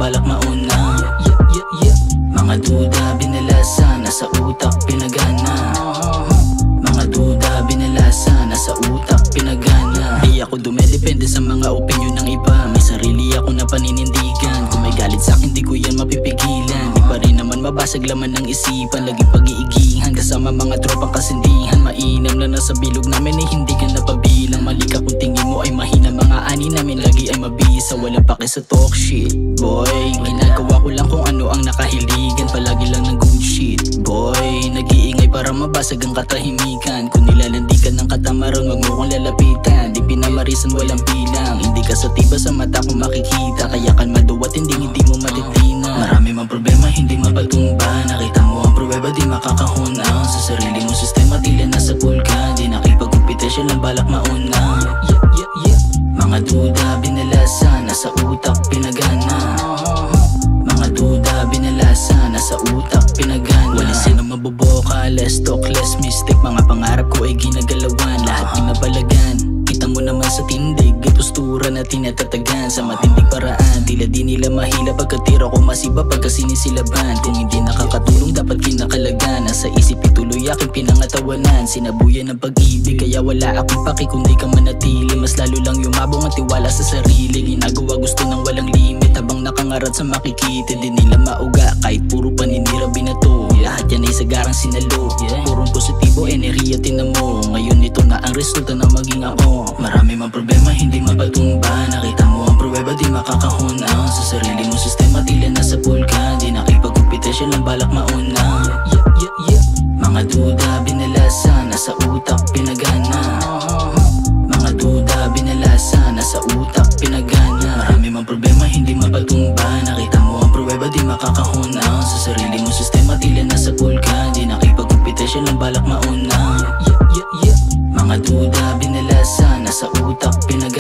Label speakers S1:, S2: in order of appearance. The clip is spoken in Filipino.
S1: balak mauna. Mga duda binalasa, nasa utak pinagana. Mga duda binalasa, nasa utak pinagana. Di ako dumedepende sa mga opinyon ng iba. May sarili ako na paninindigan. Kung may galit sa'kin di ko yan mapipigilan. Di pa rin naman mabasag laman ng isipan. Lagi pag-iigihan kasama mga tropang kasindihan. Mainam na nasa bilog namin ay hindi ka napabilang. Mali ka kung tingin mo ay mahina. Mga ani namin lagi ay mabisa. Walang pake sa talk shit, boy. Ginagawa ko lang kung ano ang nakahiligan. Palagi lang ng good shit, boy. Nag-iingay para mabasag ang katahimikan. Kung nilalandikan ng katamaran, wag mo kong lalapitan. Di pinamarisan, walang bilang. Hindi ka sa tiba sa mata kung makikita. Kaya kalmado at hindi mo matitina. Marami mang problema, hindi mapatumba. Nakita mo ang pruweba, di makakahunaw. Sa sarili mo sistema, tila nasa pool ka. Di nakipag-competisyon lang balak mauna. Mga duda binalasa, nasa utak pinagana. Mga duda binalasa, nasa utak pinagana. Walisin ang maboboka, less talk, less mistake. Mga pangarap ko ay ginagalawan, lahat pinapalagan. Kita mo naman sa tindig, ay postura na tinatatagan. Sa matinding paraan, tila di nila mahila. Pagkatira ko masiba pagka sinisilaban. Kung hindi nakakatulong dapat kinakalagan. Nasa isip ituloy aking pinangatawanan. Sinabuyan ng pag-ibig kaya wala akong paki kung di ka manatili. Mas lalo lang yumabong ang tiwala sa sarili. Ginagawa gusto ng walang limit. Habang nakangarad sa makikita, di nila mauga kahit puro paninira binato. Lahat yan ay sagarang sinalo. Purong positibo, enerhiya tinamo. Ngayon ito na ang resulta na maging ako. Marami mang problema, hindi mapatumba. Nakita mo ang pruweba, di makakahunaw. Sa sarili mo sistema, tila nasa pool ka. Di nakipag-competisyon lang balak mauna. Mga duda binalasa, nasa utak pinagana. Mga duda binalasa, nasa utak pinagana. Marami mang problema, hindi mapatumba. Nakita mo ang pruweba, di makakahunaw. Sa sarili mo sistema, tila nasa pool ka. Di nakipag-competisyon lang balak mauna. Mga duda binalasa, nasa utak pinagana.